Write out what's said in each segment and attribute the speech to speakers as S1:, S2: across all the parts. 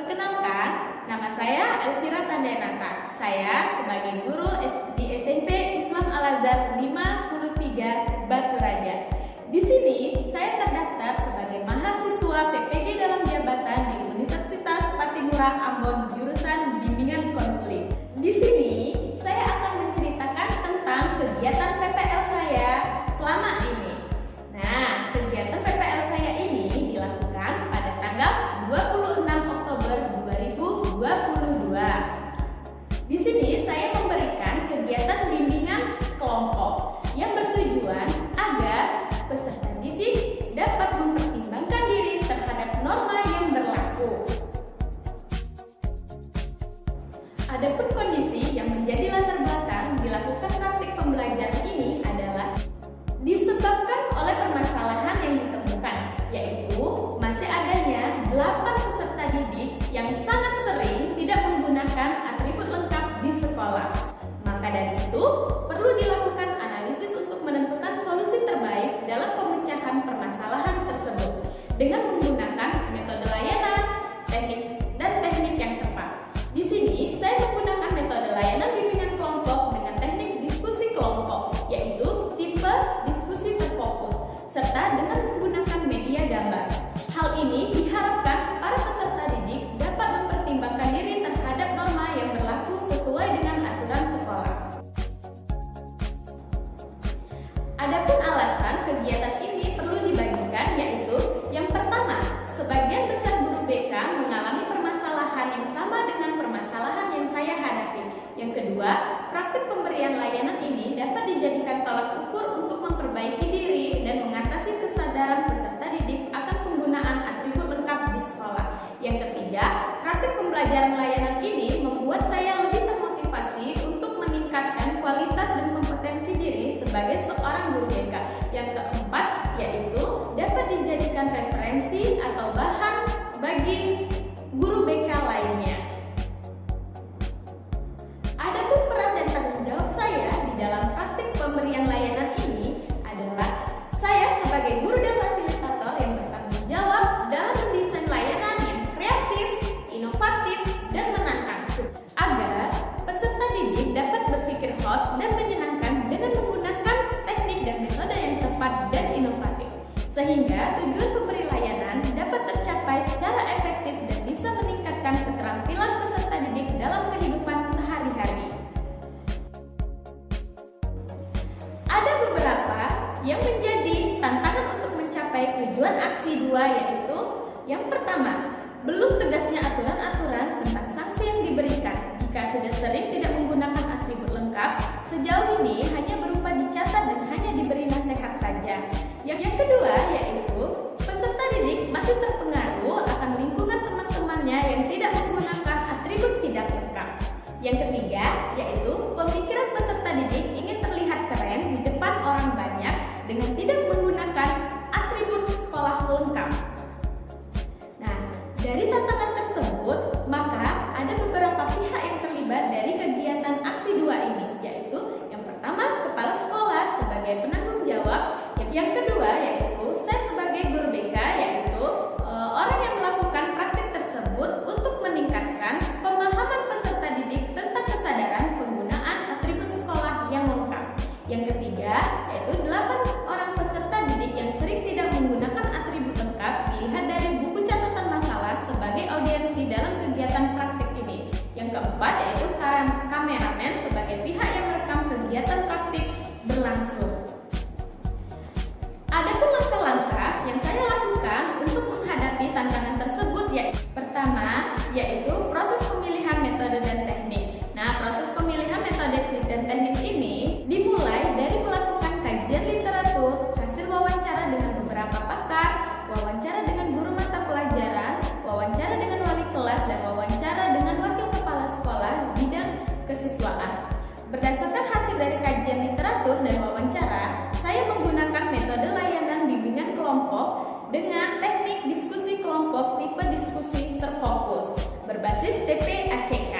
S1: Perkenalkan, nama saya Elvira Tandayanata. Saya sebagai guru di SMP Islam Al-Azhar 53 Batu Raja. Di sini saya terdaftar sebagai mahasiswa PPG dalam jabatan di Universitas Patimura Ambon jurusan Bimbingan Konseling. Di sini saya akan menceritakan tentang kegiatan PPL saya selama ini. Nah, kegiatan PPL saya ini dilakukan pada tanggal 26 Oktober 2022. Di sini saya memberikan kegiatan bimbingan kelompok yang bertujuan agar peserta didik dapat mempertimbangkan diri terhadap norma yang berlaku. Adapun kondisi yang menjadi latar belakang dilakukan praktik pembelajaran ini adalah disebabkan oleh permasalahan yang ditemukan, yaitu masih adanya 8 peserta didik yang sangat sering tidak menggunakan atribut lengkap di sekolah. Maka dari itu, perlu dilakukan analisis untuk menentukan solusi terbaik dalam pemecahan permasalahan tersebut dengan menggunakan metode layanan, teknik yang tepat. Di sini, saya menggunakan metode layanan bimbingan kelompok dengan teknik diskusi kelompok, yaitu tipe diskusi terfokus, serta dengan menggunakan media gambar. Hal ini diharapkan para peserta didik dapat mempertimbangkan diri terhadap norma yang berlaku sesuai dengan aturan sekolah. Adapun alasan kegiatan ini perlu dibagikan, yaitu yang pertama, sebagian besar guru BK mengalami permasalahan yang sama dengan permasalahan yang saya hadapi. Yang kedua, praktik pemberian layanan ini dapat dijadikan tolak ukur untuk memperbaiki diri dan mengatasi kesadaran peserta didik akan penggunaan atribut lengkap di sekolah. Yang ketiga, praktik pembelajaran layanan ini membuat saya lebih termotivasi untuk meningkatkan kualitas dan kompetensi diri sebagai seorang guru BK. Yang keempat, yaitu dapat dijadikan referensi atau bahan bagi guru BK lainnya. Adapun peran dan tanggung jawab saya di dalam praktik pemberian layanan ini adalah saya sebagai guru dan fasilitator yang bertanggung jawab dalam mendesain layanan yang kreatif, inovatif, dan menantang agar peserta didik dapat berpikir hot dan menyenangkan dengan menggunakan teknik dan metode yang tepat dan inovatif, sehingga tujuan pemberi layanan dapat tercapai secara efektif dan bisa meningkatkan keterampilan peserta didik dalam kehidupan sehari-hari. Ada beberapa yang menjadi tantangan untuk mencapai tujuan aksi 2, yaitu yang pertama, belum tegasnya aturan-aturan tentang sanksi yang diberikan. Jika sudah sering tidak menggunakan atribut lengkap, sejauh ini hanya berupa dicatat dan hanya diberi nasihat saja. Yang kedua, yaitu peserta didik masih terpengaruh akan lingkungan teman-temannya yang tidak menggunakan atribut tidak lengkap. Yang ketiga, yaitu pemikiran peserta didik ingin terlihat keren di depan orang banyak dengan tidak menggunakan atribut sekolah lengkap. Nah, dari tantangan tersebut, maka ada beberapa pihak yang terlibat dari kegiatan aksi 2 ini, yaitu yang pertama, kepala sekolah sebagai penanggung jawab. Yang kedua, yaitu saya sebagai guru BK, yaitu orang yang melakukan praktik tersebut untuk meningkatkan pemahaman peserta didik tentang kesadaran penggunaan atribut sekolah yang lengkap. Yang ketiga, yaitu 8 orang peserta didik yang sering tidak menggunakan atribut lengkap dilihat dari buku catatan masalah sebagai audiensi dalam kegiatan praktik ini. Yang keempat, yaitu kameramen sebagai pihak yang merekam kegiatan praktik berlangsung. Adapun langkah-langkah yang saya lakukan untuk menghadapi tantangan tersebut, pertama, yaitu proses pemilihan metode dan teknik. Nah, proses pemilihan metode dan teknik ini dimulai dari melakukan kajian literatur, hasil wawancara dengan beberapa pakar, wawancara dengan guru mata pelajaran, wawancara dengan wali kelas, dan wawancara dengan wakil kepala sekolah bidang kesiswaan. Berdasarkan hasil dari kajian literatur dan wawancara, saya menggunakan metode layanan bimbingan kelompok dengan teknik diskusi kelompok tipe diskusi terfokus berbasis TPACK.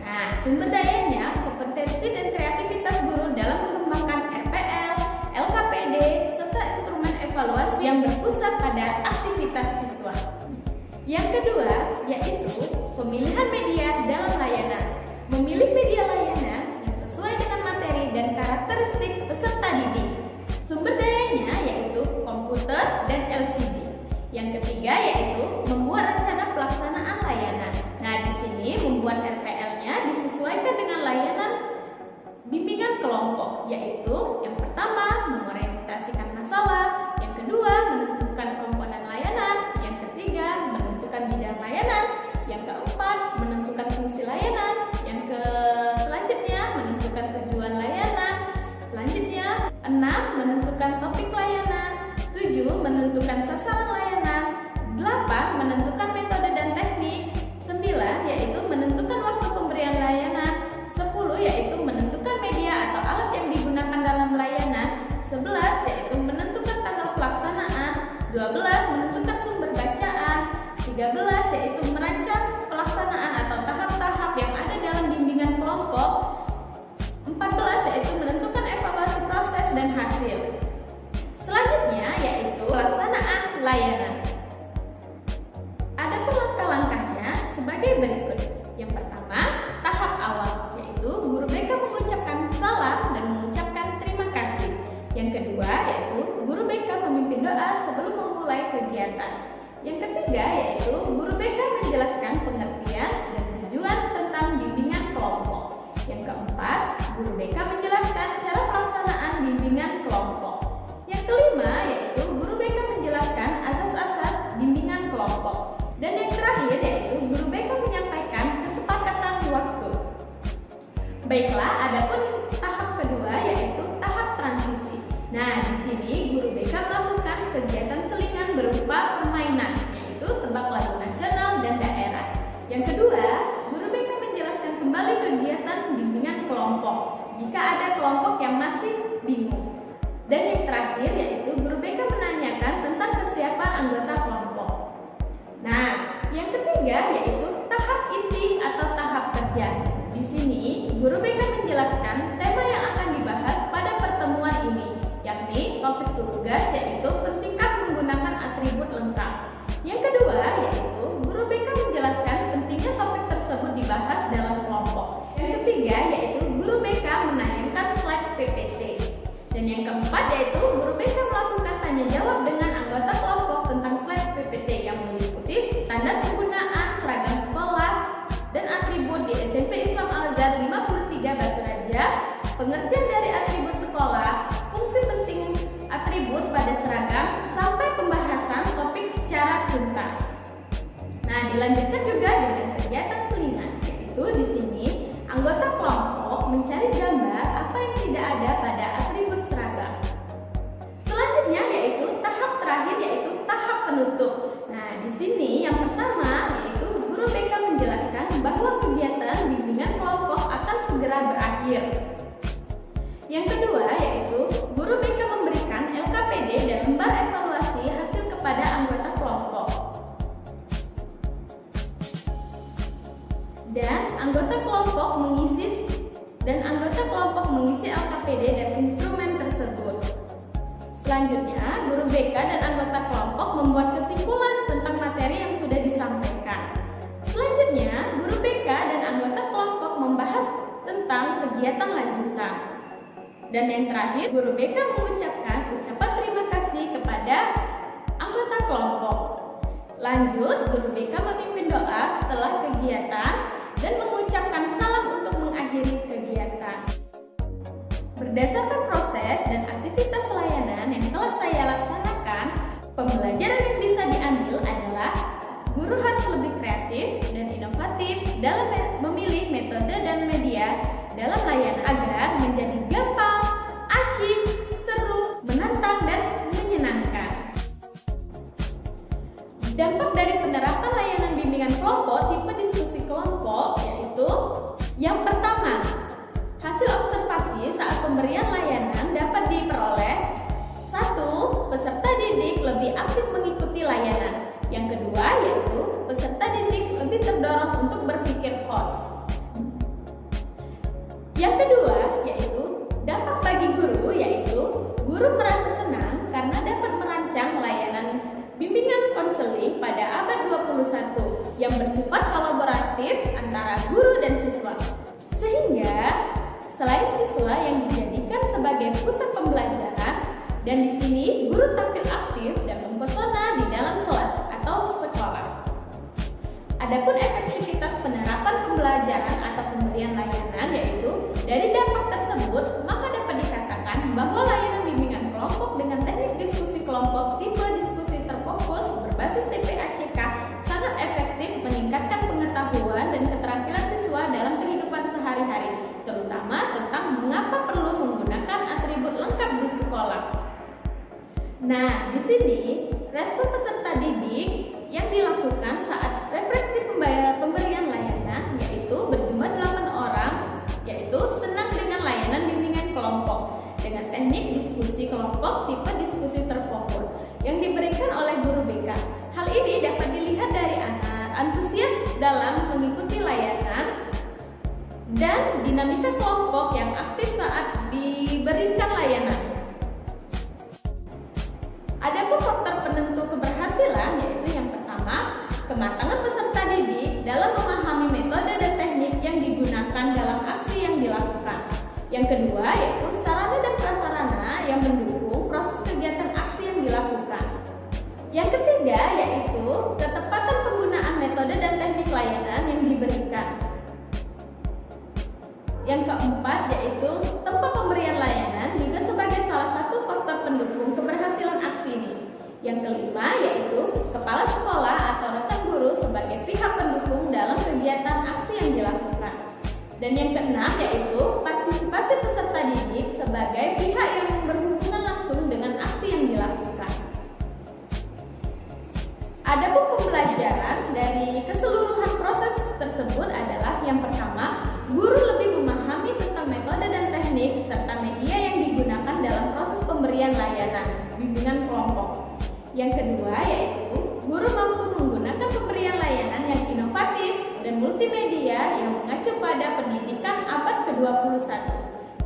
S1: Nah, sumber dayanya kompetensi dan kreativitas guru dalam mengembangkan RPL, LKPD, serta instrumen evaluasi yang berpusat pada aktivitas siswa. Yang kedua, yaitu Yang ketiga yaitu membuat rencana pelaksanaan layanan. Nah, di sini membuat RPL-nya disesuaikan dengan layanan bimbingan kelompok, yaitu yang pertama mengorientasikan masalah, yang kedua menentukan komponen layanan, yang ketiga menentukan bidang layanan, yang keempat menentukan fungsi layanan, yang selanjutnya menentukan tujuan layanan, selanjutnya 6 menentukan topik layanan, 7 menentukan sasaran layanan, 8 menentukan metode dan teknik, 9 yaitu menentukan waktu pemberian layanan, 10 yaitu menentukan media atau alat yang digunakan dalam layanan, 11 yaitu menentukan tanggal pelaksanaan, 12 menentukan sumber bacaan, 13 yaitu merancang pelaksanaan atau tahap-tahap yang ada dalam bimbingan kelompok, 14 yaitu menentukan evaluasi proses dan hasil. Selanjutnya yaitu pelaksanaan layanan. Adapun langkah-langkahnya sebagai berikut. Yang pertama, tahap awal, yaitu guru BK mengucapkan salam dan mengucapkan terima kasih. Yang kedua yaitu guru BK memimpin doa sebelum memulai kegiatan. Yang ketiga yaitu guru BK menjelaskan pengertian dan tujuan tentang bimbingan kelompok. Yang keempat, guru BK menjelaskan cara pelaksanaan bimbingan kelompok. Yang kelima yaitu guru BK menjelaskan asas-asas bimbingan kelompok. Dan yang terakhir yaitu guru BK menyampaikan kesepakatan waktu. Baiklah, adapun tahap kedua yaitu tahap transisi. Nah, di sini guru BK melakukan kegiatan selingan berupa permainan, yaitu tebak lagu nasional dan daerah. Yang kedua, guru BK menjelaskan kembali kegiatan bimbingan kelompok jika ada kelompok yang masih bingung. Dan yang terakhir yaitu guru BK menanyakan tentang kesiapan anggota kelompok. Nah, yang ketiga yaitu tahap inti atau tahap kerja. Di sini, guru BK menjelaskan tema yang akan dibahas pada pertemuan ini, yakni topik tugas yaitu pentingkah menggunakan atribut lengkap. Yang kedua yaitu guru BK menjelaskan pentingnya topik tersebut dibahas dalam kelompok. Yang ketiga yaitu guru BK menayangkan slide PPT. Dan yang keempat yaitu guru BK melakukan tanya jawab dengan anggota kelompok tentang slide PPT yang meliputi standar penggunaan seragam sekolah dan atribut di SMP Islam Al-Azhar 53 Batu Raja, pengertian dari atribut sekolah, fungsi penting atribut pada seragam, sampai pembahasan topik secara tuntas. Nah, dilanjutkan juga dengan kegiatan selingan, yaitu di sini anggota kelompok mencari gambar apa yang tidak ada pada atribut seragam. Selanjutnya yaitu tahap terakhir yaitu tahap penutup. Nah, di sini yang pertama yaitu guru BK menjelaskan bahwa kegiatan bimbingan kelompok akan segera berakhir. Yang kedua yaitu guru BK memberikan LKPD dan lembar evaluasi hasil kepada anggota kelompok. Dan anggota kelompok mengisi LKPD dan instrumen tersebut. Selanjutnya, guru BK dan anggota kelompok membuat kesimpulan tentang materi yang sudah disampaikan. Selanjutnya, guru BK dan anggota kelompok membahas tentang kegiatan lanjutan. Dan yang terakhir, guru BK mengucapkan ucapan terima kasih kepada anggota kelompok. Lanjut, guru BK memimpin doa setelah kegiatan dan mengucapkan salam untuk mengakhiri kegiatan. Berdasarkan proses dan aktivitas layanan yang telah saya laksanakan, pembelajaran yang bisa diambil adalah guru harus lebih kreatif dan inovatif dalam memilih metode dan media dalam layanan agar menjadi gampang, asyik, seru, menantang, dan menyenangkan. Dampak dari penerapan layanan bimbingan kelompok tipe diskusi kelompok yaitu yang pertama, hasil observasi saat pemberian layanan dapat diperoleh. 1. Peserta didik lebih aktif mengikuti layanan. Yang kedua yaitu peserta didik lebih terdorong untuk berpikir host. Yang kedua yaitu dampak bagi guru yaitu guru merasa senang karena dapat merancang layanan bimbingan konseling pada abad 21 yang bersifat kolaboratif antara guru dan siswa. Sehingga selain siswa yang dijadikan sebagai pusat pembelajaran, dan di sini guru tampil aktif dan mempesona di dalam kelas. Adapun efektivitas penerapan pembelajaran atau pemberian layanan yaitu dari dampak tersebut, maka dapat dikatakan bahwa layanan bimbingan kelompok dengan teknik diskusi kelompok tipe diskusi terfokus berbasis TPACK sangat efektif meningkatkan pengetahuan dan keterampilan siswa dalam kehidupan sehari-hari, terutama tentang mengapa perlu menggunakan atribut lengkap di sekolah. Nah, di sini respon peserta didik yang dilakukan saat refleksi pemberian layanan yaitu berjumlah 8 orang, yaitu senang dengan layanan bimbingan kelompok dengan teknik diskusi kelompok tipe diskusi terfokus yang diberikan oleh guru BK. Hal ini dapat dilihat dari anak antusias dalam mengikuti layanan dan dinamika kelompok yang aktif saat diberikan layanan. Adapun faktor penentu keberhasilan yaitu yang pertama, kematangan peserta didik dalam memahami metode dan teknik yang digunakan dalam aksi yang dilakukan. Yang kedua yaitu sarana dan prasarana yang mendukung proses kegiatan aksi yang dilakukan. Yang ketiga yaitu ketepatan penggunaan metode dan teknik layanan yang diberikan. Yang keempat yaitu tempat pemberian layanan juga sebagai salah satu faktor pendukung keberhasilan aksi ini. Yang kelima yaitu kepala sekolah atau rekan guru sebagai pihak pendukung dalam kegiatan aksi yang dilakukan. Dan yang keenam yaitu partisipasi peserta didik sebagai pihak yang berhubungan langsung dengan aksi yang dilakukan. Adapun pembelajaran dari keseluruhan proses tersebut adalah yang pertama, guru lebih memahami tentang metode dan teknik serta media yang digunakan dalam proses pemberian layanan bimbingan kelompok. Yang kedua yaitu guru mampu menggunakan pemberian layanan yang inovatif dan multimedia yang mengacu pada pendidikan abad ke-21.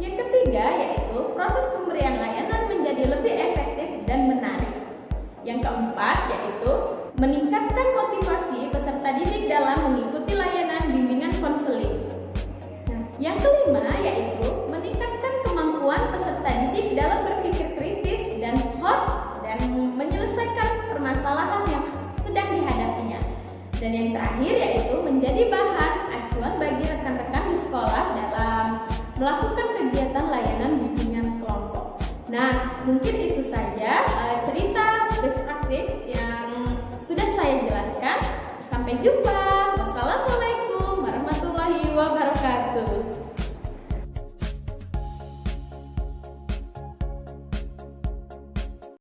S1: Yang ketiga yaitu proses pemberian layanan menjadi lebih efektif dan menarik. Yang keempat yaitu meningkatkan motivasi peserta didik dalam mengikuti layanan bimbingan konseling. Yang kelima yaitu meningkatkan kemampuan peserta didik dalam berpikir kritis dan hot dan menyelesaikan permasalahan yang sedang dihadapinya. Dan yang terakhir yaitu menjadi bahan acuan bagi rekan-rekan di sekolah dalam melakukan kegiatan layanan bimbingan kelompok. Nah, mungkin itu saja cerita best practice yang sudah saya jelaskan. Sampai jumpa.